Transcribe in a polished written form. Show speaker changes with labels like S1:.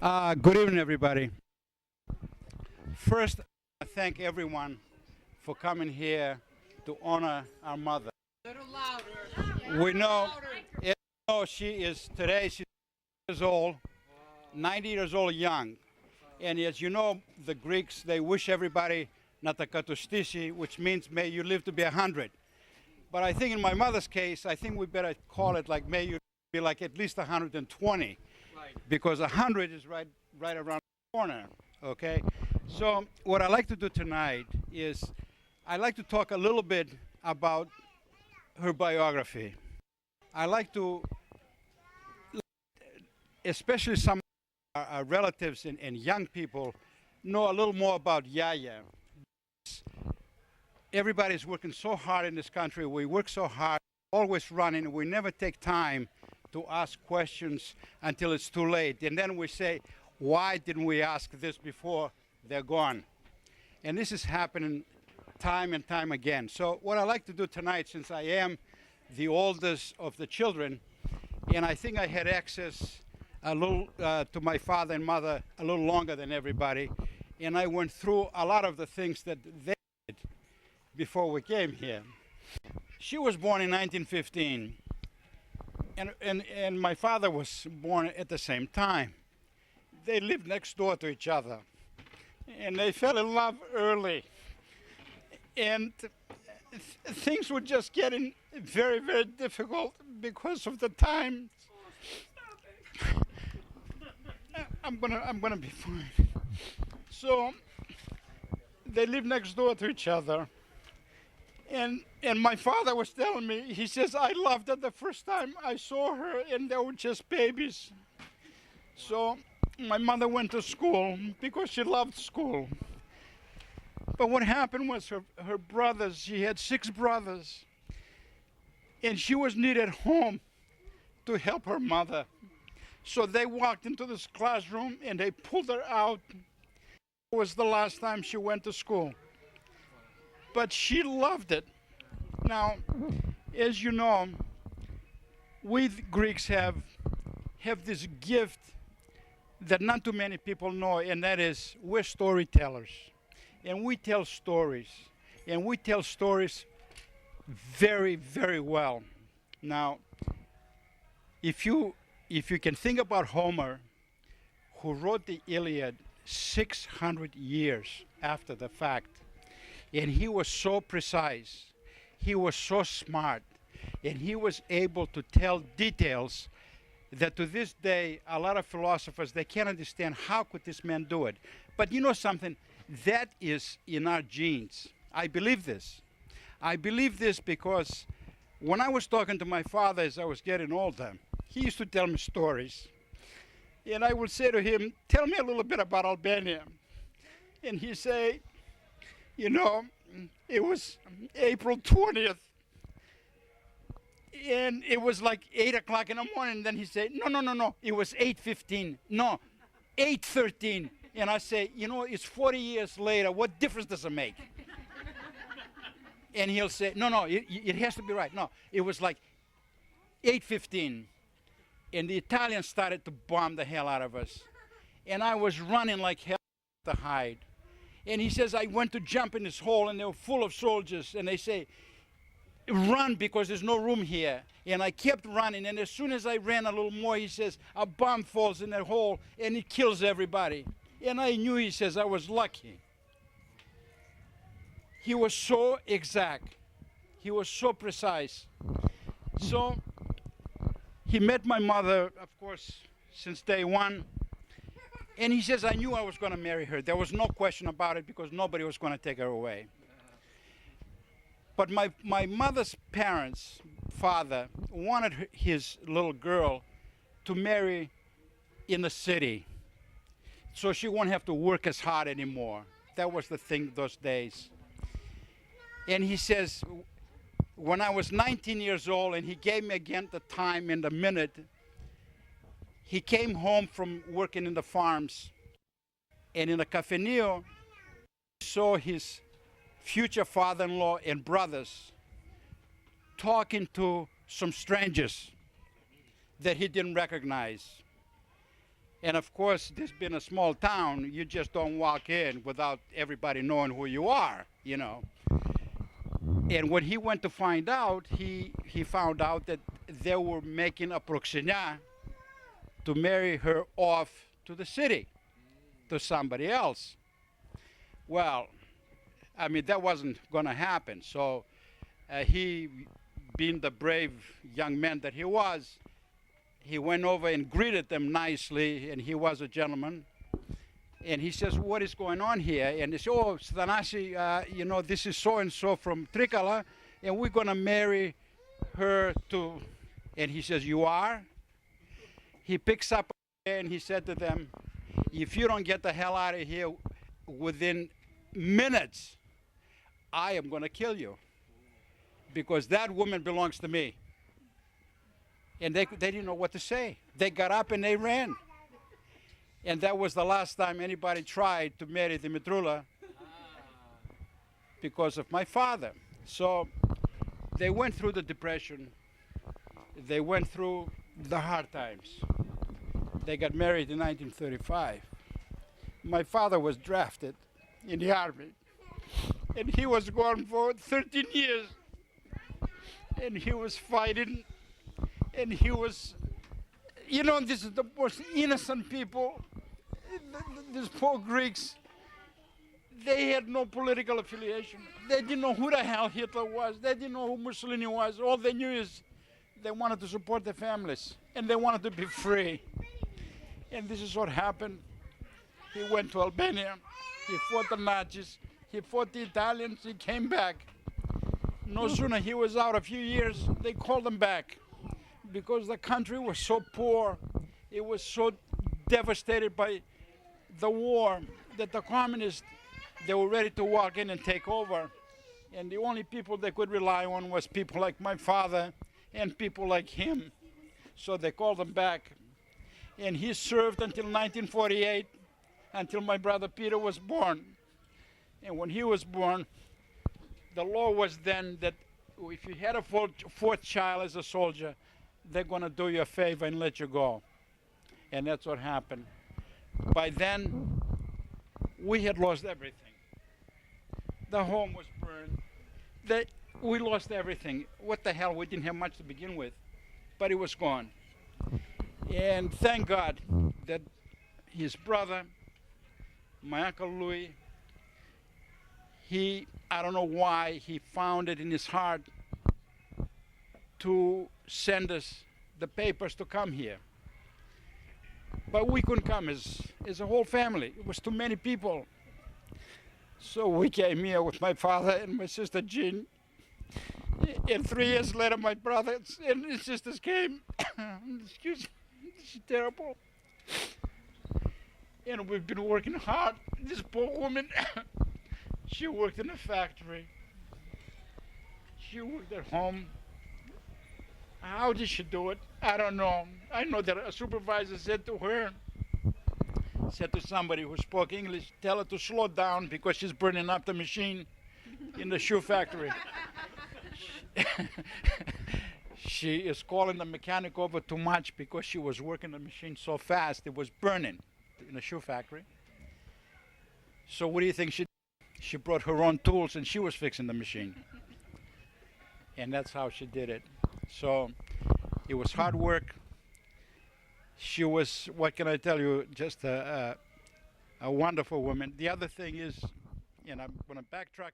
S1: Good evening, everybody. First, I thank everyone for coming here to honor our mother. We know, you know she is today, she's years old, 90 years old young. And as you know, the Greeks, they wish everybody natakatustisi, which means may you live to be 100. But I think in my mother's case, I think we better call it like may you be like at least 120, because 100 is right around the corner, okay? So what I like to do tonight is I like to talk a little bit about her biography. I like to, especially some relatives and young people, know a little more about Yiayia. Everybody's working so hard in this country. We work so hard, always running. We never take time to ask questions until it's too late. And then we say, why didn't we ask this before they're gone? And this is happening time and time again. So what I like to do tonight, since I am the oldest of the children, and I think I had access a little to my father and mother a little longer than everybody, and I went through a lot of the things that they did before we came here. She was born in 1915, and my father was born at the same time. They lived next door to each other, and they fell in love early. And things were just getting very, very difficult because of the time. I'm gonna be fine. So they lived next door to each other. And my father was telling me, he says, I loved her the first time I saw her, and they were just babies. So my mother went to school because she loved school. But what happened was her brothers, she had 6 brothers, and she was needed home to help her mother. So they walked into this classroom and they pulled her out. It was the last time she went to school. But she loved it. Now, as you know, we Greeks have this gift that not too many people know, and that is we're storytellers. And we tell stories. And we tell stories very, very well. Now, if you can think about Homer, who wrote the Iliad 600 years after the fact, and he was so precise, he was so smart, and he was able to tell details that to this day, a lot of philosophers, they can't understand how could this man do it. But you know something? That is in our genes. I believe this. I believe this because when I was talking to my father as I was getting older, he used to tell me stories. And I would say to him, tell me a little bit about Albania. And he'd say, you know, it was April 20th. And it was like 8 o'clock in the morning. And then he said, no. It was 8:15. No, 8:13. And I say, you know, it's 40 years later. What difference does it make? And he'll say, no, it has to be right. No, it was like 8:15. And the Italians started to bomb the hell out of us. And I was running like hell to hide. And he says, I went to jump in this hole, and they were full of soldiers. And they say, run, because there's no room here. And I kept running. And as soon as I ran a little more, he says, a bomb falls in that hole, and it kills everybody. And I knew, he says, I was lucky. He was so exact. He was so precise. So he met my mother, of course, since day one. And he says, I knew I was going to marry her. There was no question about it, because nobody was going to take her away. But my mother's parents, father, wanted his little girl to marry in the city, so she won't have to work as hard anymore. That was the thing those days. And he says, when I was 19 years old, and he gave me again the time and the minute, he came home from working in the farms, and in the cafeteria, he saw his future father-in-law and brothers talking to some strangers that he didn't recognize. And of course, this being a small town, you just don't walk in without everybody knowing who you are, you know. And when he went to find out, he found out that they were making a proxenia to marry her off to the city, to somebody else. Well, I mean, that wasn't going to happen. So he, being the brave young man that he was, he went over and greeted them nicely, and he was a gentleman. And he says, what is going on here? And they say, oh, Stanasi, you know, this is so-and-so from Trikala, and we're going to marry her to... And he says, you are? He picks up and he said to them, if you don't get the hell out of here within minutes, I am going to kill you, because that woman belongs to me. And they didn't know what to say. They got up and they ran. And that was the last time anybody tried to marry Demetrula because of my father. So they went through the Depression. They went through the hard times. They got married in 1935. My father was drafted in the army, and he was gone for 13 years. And he was fighting, and he was, you know, this is the most innocent people. These poor Greeks, they had no political affiliation. They didn't know who the hell Hitler was. They didn't know who Mussolini was. All they knew is they wanted to support their families, and they wanted to be free. And this is what happened. He went to Albania. He fought the Nazis. He fought the Italians. He came back. No sooner he was out a few years, they called him back, because the country was so poor. It was so devastated by the war that the communists, they were ready to walk in and take over. And the only people they could rely on was people like my father and people like him. So they called him back. And he served until 1948, until my brother Peter was born. And when he was born, the law was then that if you had a fourth child as a soldier, they're going to do you a favor and let you go. And that's what happened. By then, we had lost everything. The home was burned. We lost everything. What the hell? We didn't have much to begin with, but it was gone. And thank God that his brother, my Uncle Louis, I don't know why, he found it in his heart to send us the papers to come here. But we couldn't come as a whole family. It was too many people. So we came here with my father and my sister Jean. And 3 years later, my brothers and his sisters came. Excuse me, this is terrible. And we've been working hard. This poor woman, she worked in a factory. She worked at home. How did she do it? I don't know. I know that a supervisor said to somebody who spoke English, tell her to slow down because she's burning up the machine in the shoe factory. She is calling the mechanic over too much because she was working the machine so fast it was burning in the shoe factory. So what do you think she did? She brought her own tools and she was fixing the machine. And that's how she did it. So it was hard work. She was, what can I tell you, just a wonderful woman. The other thing is, and I'm going to backtrack.